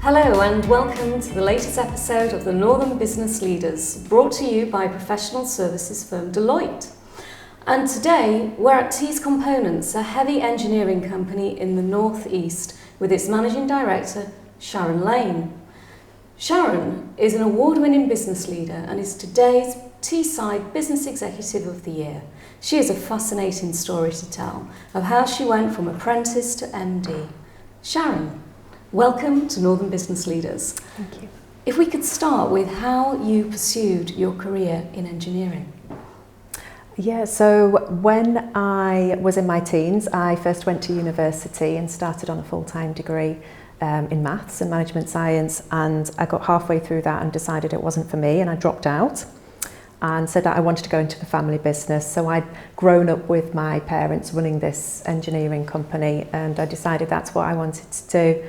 Hello and welcome to the latest episode of the Northern Business Leaders, brought to you by professional services firm Deloitte. And today we're at Tees Components, a heavy engineering company in the northeast, with its managing director, Sharon Lane. Sharon is an award-winning business leader and is today's Teesside Business Executive of the Year. She has a fascinating story to tell of how she went from apprentice to MD. Sharon, welcome to Northern Business Leaders. Thank you. If we could start with how you pursued your career in engineering. Yeah, so when I was in my teens, I first went to university and started on a full-time degree in maths and management science, and I got halfway through that and decided it wasn't for me, and I dropped out and said that I wanted to go into the family business. So I'd grown up with my parents running this engineering company, and I decided that's what I wanted to do.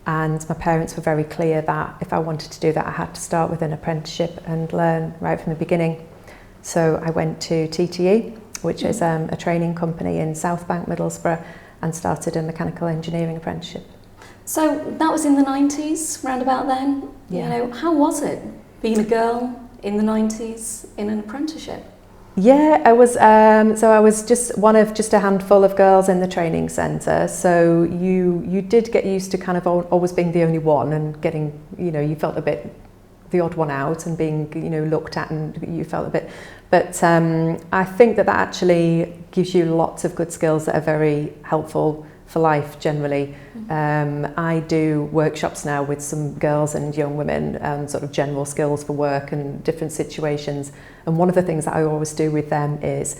And my parents were very clear that if I wanted to do that, I had to start with an apprenticeship and learn right from the beginning. So I went to TTE, which is a training company in South Bank, Middlesbrough, and started a mechanical engineering apprenticeship. So that was in the 90s, round about then. Yeah. You know, how was it being a girl in the 90s in an apprenticeship? Yeah, I was. So I was just one of just a handful of girls in the training centre. So you did get used to kind of always being the only one and getting, you felt a bit the odd one out and being, looked at, and you felt a bit. But I think that actually gives you lots of good skills that are very helpful for life generally. I do workshops now with some girls and young women and sort of general skills for work and different situations. And one of the things that I always do with them is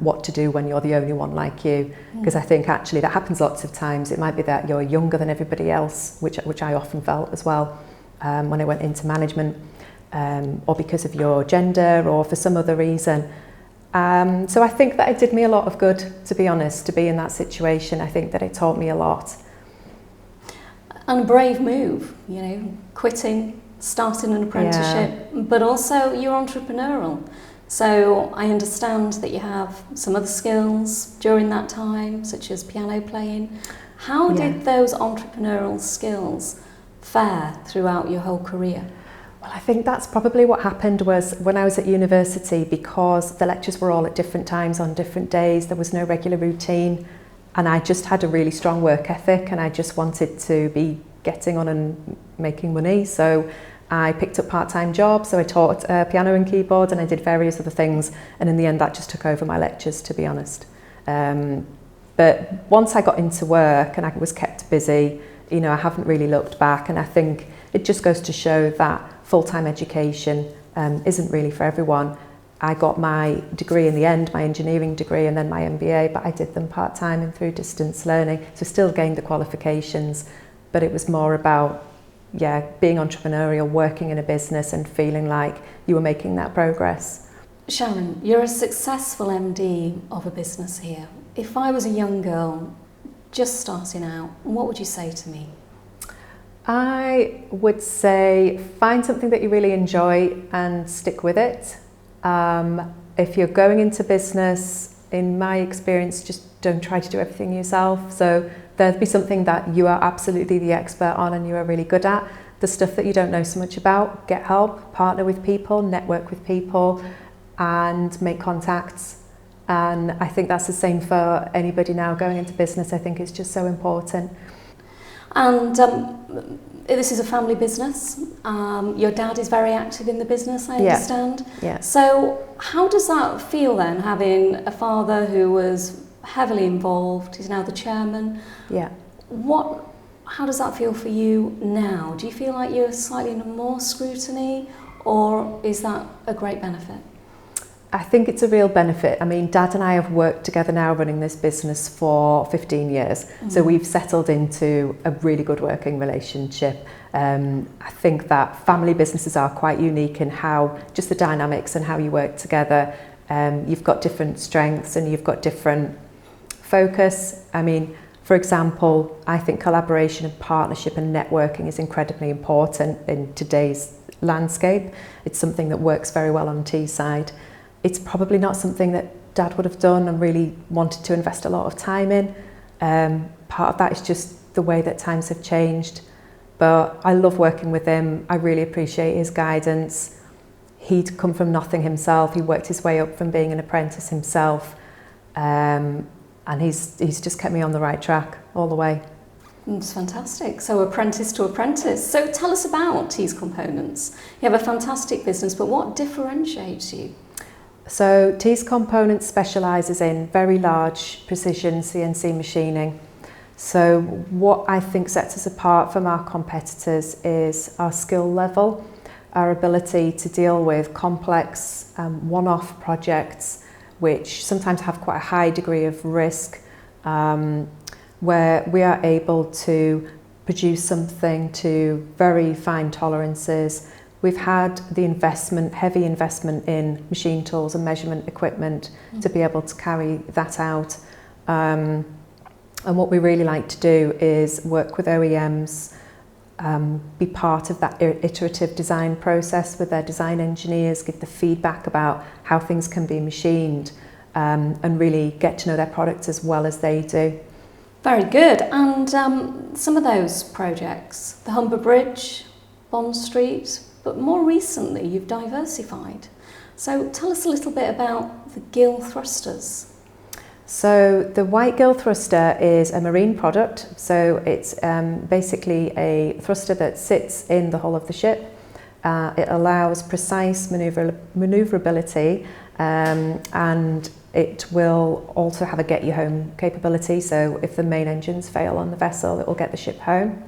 what to do when you're the only one like you. Because I think actually that happens lots of times. It might be that you're younger than everybody else, which I often felt as well when I went into management, or because of your gender or for some other reason. So I think that it did me a lot of good, to be honest, to be in that situation. I think that it taught me a lot. And a brave move, quitting, starting an apprenticeship, but also you're entrepreneurial. So I understand that you have some other skills during that time, such as piano playing. How did those entrepreneurial skills fare throughout your whole career? Well, I think that's probably what happened was when I was at university, because the lectures were all at different times on different days, there was no regular routine, and I just had a really strong work ethic and I just wanted to be getting on and making money. So I picked up part-time jobs, so I taught piano and keyboard, and I did various other things, and in the end that just took over my lectures, to be honest. But once I got into work and I was kept busy, I haven't really looked back, and I think it just goes to show that full-time education isn't really for everyone. I got my degree in the end, my engineering degree, and then my MBA, but I did them part-time and through distance learning, so still gained the qualifications, but it was more about, being entrepreneurial, working in a business and feeling like you were making that progress. Sharon, you're a successful MD of a business here. If I was a young girl just starting out, what would you say to me? I would say find something that you really enjoy and stick with it. If you're going into business, in my experience, just don't try to do everything yourself. So there'll be something that you are absolutely the expert on and you are really good at. The stuff that you don't know so much about, get help, partner with people, network with people, and make contacts. And I think that's the same for anybody now going into business. I think it's just so important. And this is a family business. Your dad is very active in the business, I understand. Yeah. So how does that feel then, having a father who was heavily involved, he's now the chairman? Yeah. How does that feel for you now? Do you feel like you're slightly under more scrutiny, or is that a great benefit? I think it's a real benefit. I mean, Dad and I have worked together now running this business for 15 years. So we've settled into a really good working relationship. I think that family businesses are quite unique in how, just the dynamics and how you work together. You've got different strengths and you've got different focus. I mean, for example, I think collaboration and partnership and networking is incredibly important in today's landscape. It's something that works very well on Teesside. It's probably not something that Dad would have done and really wanted to invest a lot of time in. Part of that is just the way that times have changed. But I love working with him. I really appreciate his guidance. He'd come from nothing himself. He worked his way up from being an apprentice himself. And he's just kept me on the right track all the way. It's fantastic. So apprentice to apprentice. So tell us about Tees Components. You have a fantastic business, but what differentiates you? So Tees Components specialises in very large precision CNC machining. So what I think sets us apart from our competitors is our skill level, our ability to deal with complex one-off projects which sometimes have quite a high degree of risk, where we are able to produce something to very fine tolerances. We've had the heavy investment in machine tools and measurement equipment to be able to carry that out. And what we really like to do is work with OEMs, be part of that iterative design process with their design engineers, give the feedback about how things can be machined, and really get to know their products as well as they do. Very good. And some of those projects, the Humber Bridge, Bond Street, but more recently you've diversified. So tell us a little bit about the gill thrusters. So the white gill thruster is a marine product. So it's basically a thruster that sits in the hull of the ship. It allows precise manoeuvrability, and it will also have a get you home capability. So if the main engines fail on the vessel, it will get the ship home.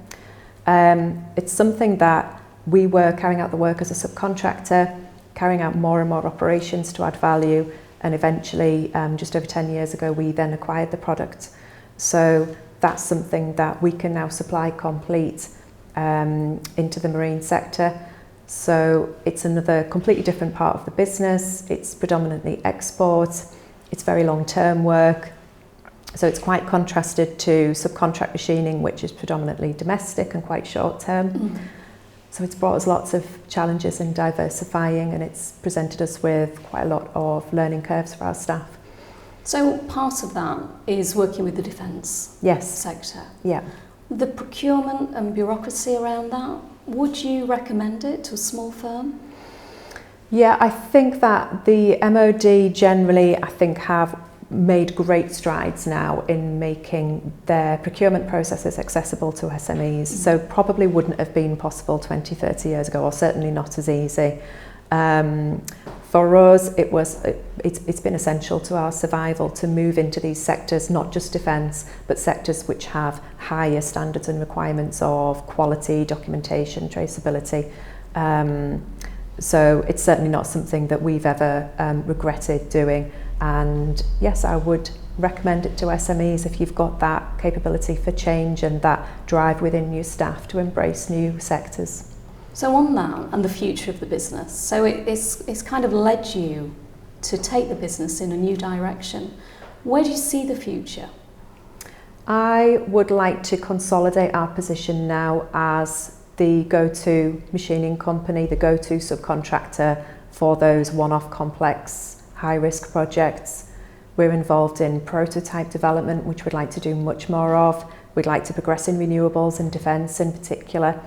It's something that we were carrying out the work as a subcontractor, carrying out more and more operations to add value, and eventually, just over 10 years ago, we then acquired the product. So that's something that we can now supply complete into the marine sector. So it's another completely different part of the business. It's predominantly export. It's very long-term work. So it's quite contrasted to subcontract machining, which is predominantly domestic and quite short-term. Mm-hmm. So it's brought us lots of challenges in diversifying, and it's presented us with quite a lot of learning curves for our staff. So part of that is working with the defence sector. Yeah. The procurement and bureaucracy around that, would you recommend it to a small firm? Yeah, I think that the MOD generally, have made great strides now in making their procurement processes accessible to SMEs. So probably wouldn't have been possible 20, 30 years ago, or certainly not as easy. For us, it's been essential to our survival to move into these sectors, not just defence, but sectors which have higher standards and requirements of quality, documentation, traceability. So it's certainly not something that we've ever regretted doing. And yes, I would recommend it to SMEs if you've got that capability for change and that drive within your staff to embrace new sectors. So on that and the future of the business, so it's kind of led you to take the business in a new direction. Where do you see the future? I would like to consolidate our position now as the go-to machining company, the go-to subcontractor for those one-off complex high-risk projects. We're involved in prototype development, which we'd like to do much more of. We'd like to progress in renewables and defence in particular.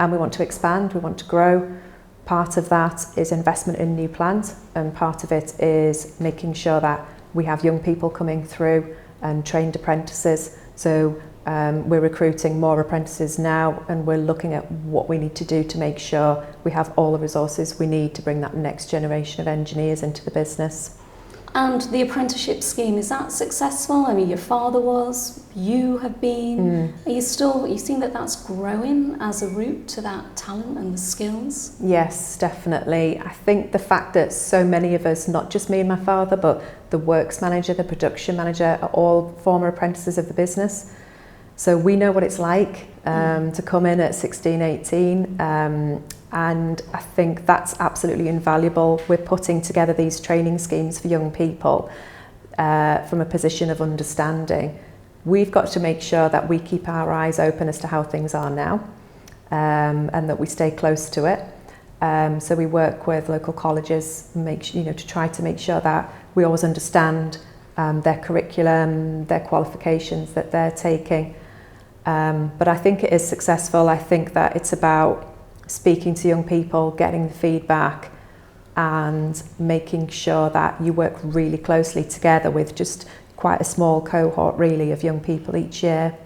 And we want to expand, we want to grow. Part of that is investment in new plant, and part of it is making sure that we have young people coming through and trained apprentices. So we're recruiting more apprentices now, and we're looking at what we need to do to make sure we have all the resources we need to bring that next generation of engineers into the business. And the apprenticeship scheme, is that successful? I mean, your father was, you have been. Are you seeing that that's growing as a route to that talent and the skills? Yes, definitely. I think the fact that so many of us, not just me and my father, but the works manager, the production manager, are all former apprentices of the business. So we know what it's like to come in at 16, 18, and I think that's absolutely invaluable. We're putting together these training schemes for young people from a position of understanding. We've got to make sure that we keep our eyes open as to how things are now, and that we stay close to it. So we work with local colleges, to try to make sure that we always understand their curriculum, their qualifications that they're taking. But I think it is successful. I think that it's about speaking to young people, getting the feedback, and making sure that you work really closely together with just quite a small cohort really of young people each year.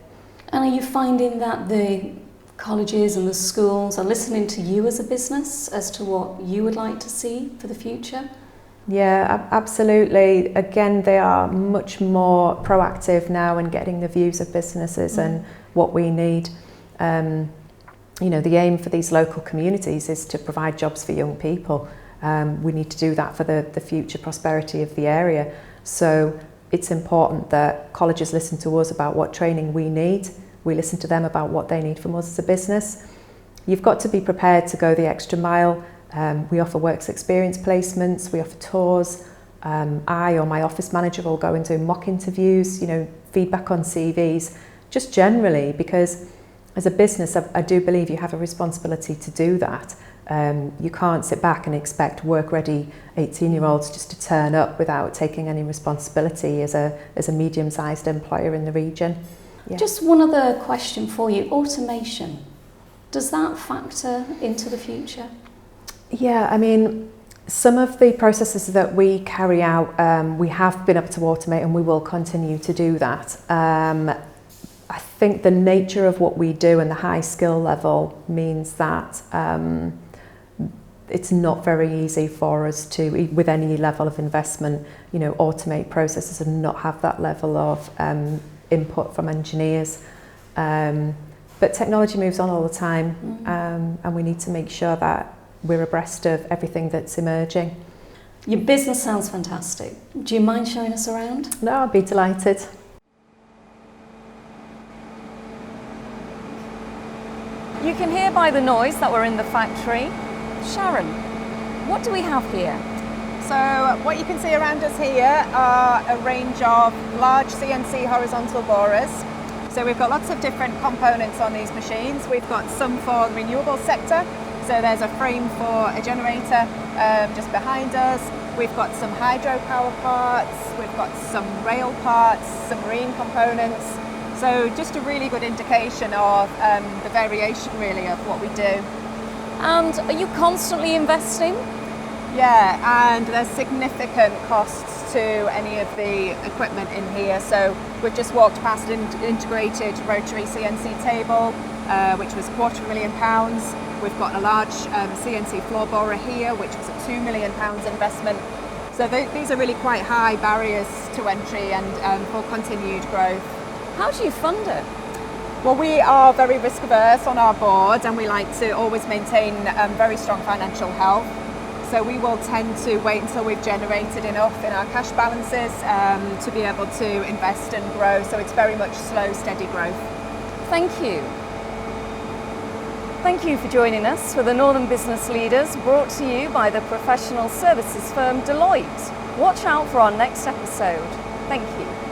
And are you finding that the colleges and the schools are listening to you as a business as to what you would like to see for the future? Yeah, absolutely. Again, they are much more proactive now in getting the views of businesses and what we need. You know, the aim for these local communities is to provide jobs for young people. We need to do that for the future prosperity of the area. So it's important that colleges listen to us about what training we need. We listen to them about what they need from us as a business. You've got to be prepared to go the extra mile. We offer works experience placements, we offer tours. I or my office manager will go and do mock interviews, you know, feedback on CVs, just generally, because as a business, I do believe you have a responsibility to do that. You can't sit back and expect work-ready 18-year-olds just to turn up without taking any responsibility as a medium-sized employer in the region. Yeah. Just one other question for you. Automation, does that factor into the future? Yeah, I mean, some of the processes that we carry out, we have been able to automate and we will continue to do that. I think the nature of what we do and the high skill level means that it's not very easy for us to, with any level of investment, you know, automate processes and not have that level of input from engineers. But technology moves on all the time, and we need to make sure that we're abreast of everything that's emerging. Your business sounds fantastic. Do you mind showing us around? No, I'd be delighted. You can hear by the noise that we're in the factory. Sharon, what do we have here? So what you can see around us here are a range of large CNC horizontal borers. So we've got lots of different components on these machines. We've got some for the renewable sector. So there's a frame for a generator just behind us. We've got some hydropower parts, we've got some rail parts, some marine components. So just a really good indication of the variation really of what we do. And are you constantly investing? Yeah, and there's significant costs to any of the equipment in here. So we've just walked past an integrated rotary CNC table, which was £250,000. We've got a large CNC floor borer here, which was a £2 million investment. So these are really quite high barriers to entry and for continued growth. How do you fund it? Well, we are very risk averse on our board and we like to always maintain very strong financial health. So we will tend to wait until we've generated enough in our cash balances to be able to invest and grow. So it's very much slow, steady growth. Thank you. Thank you for joining us for the Northern Business Leaders, brought to you by the professional services firm Deloitte. Watch out for our next episode. Thank you.